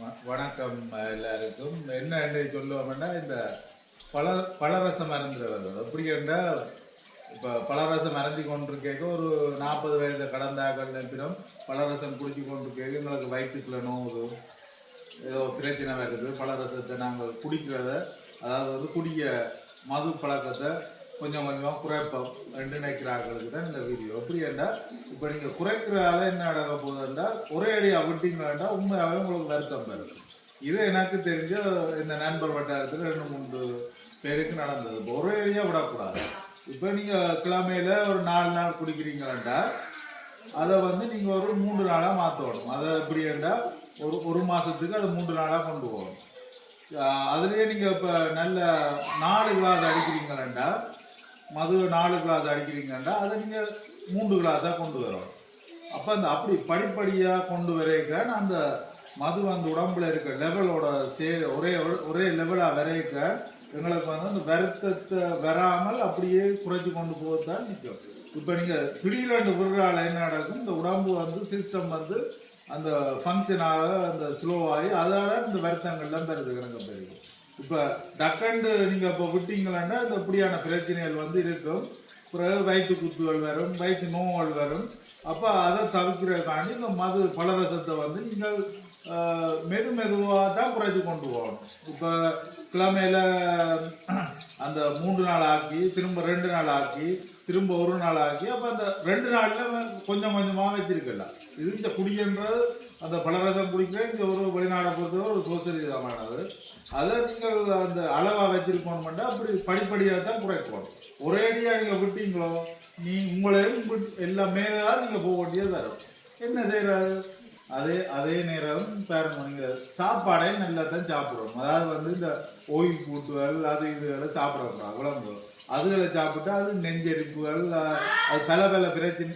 வணக்கம் எல்லாருக்கும். என்ன சொல்லுவோம்னா, இந்த பழரசம் அருந்துறது எப்படி என்றால், இப்போ பழரசம் அருந்தி கொண்டிருக்க ஒரு 40 வயசு கடந்தாக்கள் நினைப்பிடும் பழரசம் குடிச்சு கொண்டிருக்க எங்களுக்கு வயிற்றுக்குள்ள நோவுது, ஏதோ பிரச்சனை வருது. பழரசத்தை நாங்கள் குடிக்கிறத, அதாவது குடிக்க மது பழக்கத்தை கொஞ்சம் கொஞ்சமாக குறைப்போம் ரெண்டு நினைக்கிறார்களுக்கு தான் இந்த வீடியோ. எப்படி என்றால், இப்போ நீங்கள் குறைக்கிறதால என்ன நடக்க போகுதுன்னா, ஒரே அடியாக விட்டீங்கன்னா உண்மையாகவே உங்களுக்கு வருத்தம் வரும். இது எனக்கு தெரிஞ்ச இந்த நண்பர் வட்டாரத்தில் 2-3 பேருக்கு நடந்தது. இப்போ ஒரே அடியாக விடக்கூடாது. இப்போ நீங்கள் கிழமையில் ஒரு 4 நாள் குடிக்கிறீங்களா, அதை நீங்கள் ஒரு 3 நாளாக மாற்றணும். அதை எப்படி என்றால், ஒரு மாதத்துக்கு அதை 3 நாளாக கொண்டு போகணும். அதுலேயே நீங்கள் இப்போ நல்ல 4 கிளாஸ் அடிக்கிறீங்களா, மது 4 கிளாஸ் அடிக்கிறீங்கன்னா அதை நீங்கள் 3 கிளாஸாக கொண்டு வரணும். அப்போ அப்படி படிப்படியாக கொண்டு வரைக்க அந்த மது உடம்புல இருக்க லெவலோட ஒரே லெவலாக வரைக்க எங்களுக்கு அந்த வருத்தத்தை வராமல் அப்படியே குறைச்சி கொண்டு போகத்தான் நிற்கும். இப்போ நீங்கள் திடீரென்று விடுறால என்ன நடக்கும், இந்த உடம்பு சிஸ்டம் அந்த ஃபங்க்ஷனாக அந்த ஸ்லோவாகி அதனால இந்த வருத்தங்கள்லாம் பெறுது எனக்கு பெருகும். இப்போ டக்கண்டு நீங்கள் இப்போ விட்டீங்களா இந்த இப்படியான பிரச்சனைகள் இருக்கும். பிறகு வயிற்று குத்துகள் வரும், வயிற்று நோய்கள் வரும். அப்போ அதை தவிர்க்கிறதுக்காண்டி இந்த மது பழரசத்தை நீங்கள் மெதுவாக தான் குறைச்சி கொண்டு போகணும். இப்போ கிழமையில் அந்த 3 நாள் ஆக்கி, திரும்ப 2 நாள் ஆக்கி, திரும்ப 1 நாள் ஆக்கி, அப்போ அந்த 2 நாளில் கொஞ்சம் கொஞ்சமாக வச்சிருக்கலாம். இது இந்த குடின்றது அந்த பழரசம் குடிக்கிற இந்த ஒரு வெளிநாடை பொறுத்தவரை ஒரு சோசலிசமானது. அதை நீங்கள் அந்த அளவாக வச்சிருக்கணும்னா அப்படி படிப்படியாக தான் குறைக்கணும். ஒரேடியாக நீங்கள் விட்டீங்களோ உங்களையும் எல்லாம் மேலே தான் நீங்கள் போக வேண்டியது தரும். என்ன செய்யறாரு, அதே நேரம் பாருங்க, நீங்கள் சாப்பாடையும் நல்லா தான் சாப்பிடணும். அதாவது இந்த ஓய்வு கூட்டுகள் அது இதுகளை சாப்பிடக்கூடாது. விளம்பு அதுகளை சாப்பிட்டா அது நெஞ்செரிப்புகள், அது பல பிரச்சனை